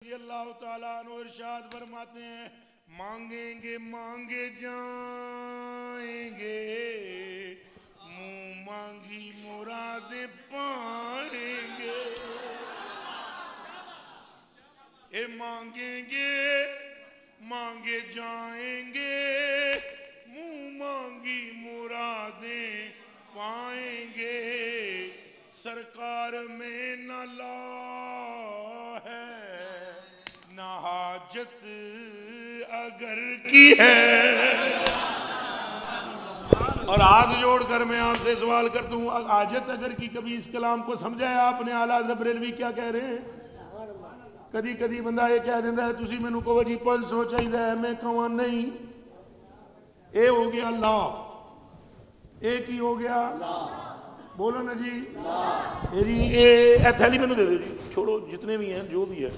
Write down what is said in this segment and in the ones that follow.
رضی اللہ تعالیٰ عنہ ارشاد فرماتے ہیں مانگیں گے مانگے جائیں گے منہ مانگی مرادیں پائیں گے اے مانگیں گے مانگے جائیں گے منہ مانگی مرادیں پائیں گے سرکار میں نہ لا ہے نہ حاجت اگر کی ہے. اور ہاتھ جوڑ کر میں آپ سے سوال کرتا ہوں حاجت اگر کی کبھی اس کلام کو سمجھا ہے آپ نے؟ اعلیٰ حضرت بریلوی کیا کہہ رہے ہیں؟ کدی کدی بندہ یہ کہہ دیتا ہے تسی میں نو کو جی 500 چاہیے میں کہاں نہیں. اے ہو گیا لا، ایک ہی ہو گیا بولو نا جی میری اے تھیلی میں نو دے دو جی، چھوڑو جتنے بھی ہیں جو بھی ہے جی.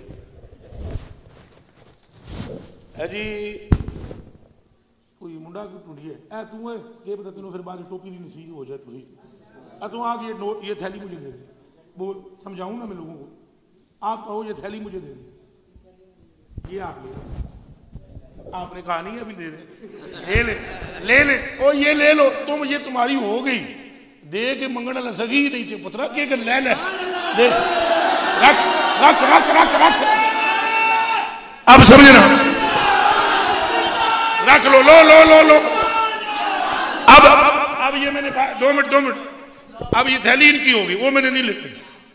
کوئی منڈا کوئی ٹونڈی ہے اے تو ہے کہ پتہ تینوں پھر بعد ٹوپی بھی نصیب ہو جائے تھی تو آگ یہ نوٹ یہ تھیلی مجھے دے دے. بول سمجھاؤں نا میں لوگوں کو، آپ کہو یہ تھیلی مجھے دے دے. یہ آپ لے، آپ نے کہا نہیں ابھی دے دے، لے لے او یہ لے لو تم، یہ تمہاری ہو گئی. دے کے منگنا لسگی نہیں چھے پترہ کہ لے لے دے رکھ رکھ رکھ رکھ رکھ. اب سمجھنا رکھ لو لو لو لو لو. اب یہ میں نے دو منٹ اب یہ تھیلی ان کی ہوگی وہ میں نے نہیں لکھی،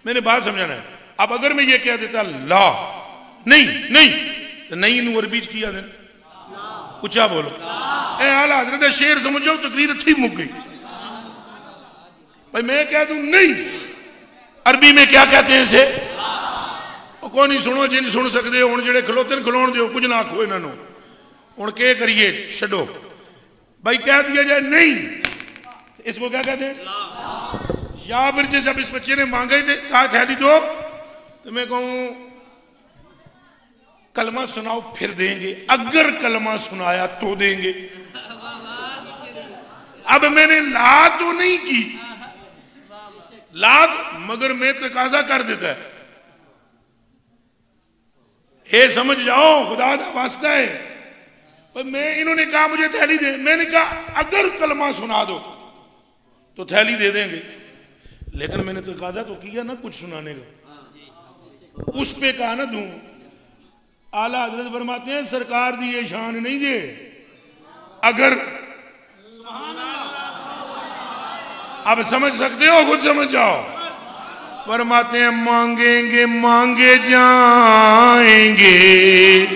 میں نے بات سمجھانا ہے. اب اگر میں یہ کہہ دیتا لا نہیں تو نہیں انہوں عربیج کیا دیں اچھا بولو. اے اعلیٰ حضرت شیر سمجھو تقریر اچھی مک گئی. بھائی میں کہہ دوں نہیں، عربی میں کیا کہتے ہیں اسے؟ کوئی نہیں سنو جن سن سکتے ہوں جڑے کھلوتے ہیں کھلون دیو کچھ نہ آکھو انہوں نے ہوں کہ کریے چھڈو. بھائی کہہ دیا جائے نہیں اس کو کیا کہتے ہیں؟ یا پھر جب اس بچے نے مانگا ہی تھے کہا تھیلی دو تو میں کہوں کلمہ سناؤ پھر دیں گے، اگر کلمہ سنایا تو دیں گے. اب میں نے لا تو نہیں کی لا مگر میں تقاضا کر دیتا ہے اے سمجھ جاؤ خدا دا واسطہ ہے. میں انہوں نے کہا مجھے تھیلی دے، میں نے کہا اگر کلمہ سنا دو تو تھیلی دے دیں گے، لیکن میں نے تقاضا تو کیا نا کچھ سنانے کا، اس پہ کہا نہ دوں. اعلیٰ حضرت فرماتے ہیں سرکار دی یہ شان نہیں دے اگر. اب سمجھ سکتے ہو خود سمجھ جاؤ. فرماتے ہیں مانگیں گے مانگے جائیں گے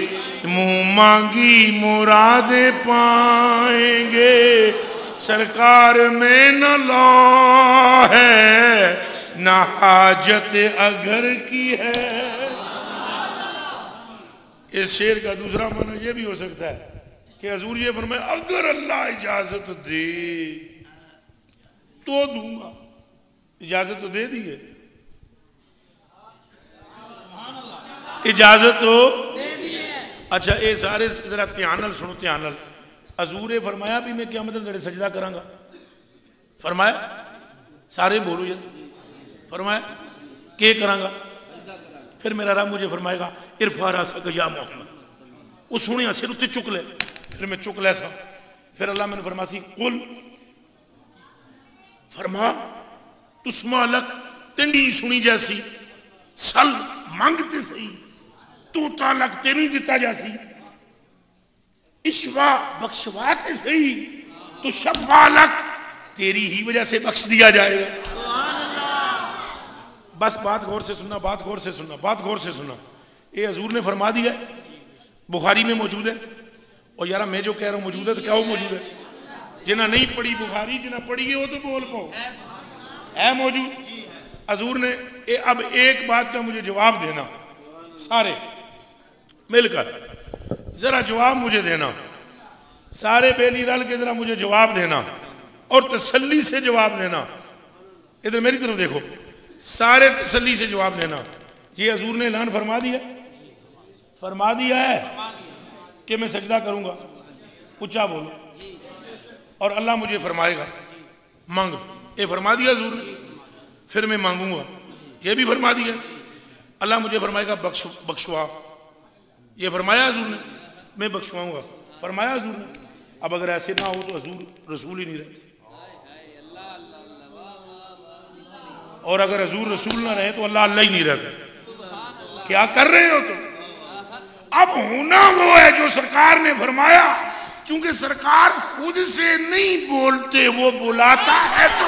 منہ مانگی مرادیں پائیں گے سرکار میں نہ لا ہے نہ حاجت اگر کی ہے. اس شعر کا دوسرا معنی یہ بھی ہو سکتا ہے کہ حضور یہ فرمائے اگر اللہ اجازت دے تو دوں گا. اجازت تو دے دی ہے، اجازت تو اچھا اے سارے ذرا تیانل سنو تیانل. حضور فرمایا بھی میں قیامت لڑے سجدہ کروں گا، فرمایا سارے بولو یہ فرمایا کہ کروں گا. پھر میرا رب مجھے فرمائے گا ارفع راسک یا محمد. وہ سنیا سر اتنے چک لے، پھر میں چک لے سا. پھر اللہ میں نے فرما سی قل فرما تسمع لک تنڈی سنی جیسی سل مانگتے سہی تو تالک تیری دیتا جیسی اشوا بخشواتے سہی تو شفا لک تیری ہی وجہ سے بخش دیا جائے گا. بس بات غور سے سننا، بات غور سے سننا، بات غور سے سننا. یہ حضور نے فرما دیا ہے، بخاری میں موجود ہے. اور یارہ میں جو کہہ رہا ہوں موجود ہے تو کیا وہ موجود ہے؟ جنہ نہیں پڑھی بخاری جنہ پڑھی ہے وہ تو بول پاؤ ہے موجود. حضور نے اب ایک بات کا مجھے جواب دینا، سارے مل کر ذرا جواب مجھے دینا، سارے بیلی رل کے ذرا مجھے جواب دینا اور تسلی سے جواب دینا. ادھر میری طرف دیکھو، سارے تسلی سے جواب دینا. یہ حضور نے اعلان فرما دیا ہے کہ میں سجدہ کروں گا، اچھا بولو، اور اللہ مجھے فرمائے گا مانگ. یہ فرما دیا حضور نے، پھر میں مانگوں گا. یہ بھی فرما دیا اللہ مجھے فرمائے گا بخشوا یہ فرمایا حضور نے میں بخشواؤں گا، فرمایا حضور نے. اب اگر ایسے نہ ہو تو حضور رسول ہی نہیں رہتے، اور اگر حضور رسول نہ رہے تو اللہ اللہ ہی نہیں رہتا. کیا کر رہے ہو تم؟ اب ہونا وہ ہے جو سرکار نے فرمایا، کیونکہ سرکار خود سے نہیں بولتے، وہ بلاتا ہے تو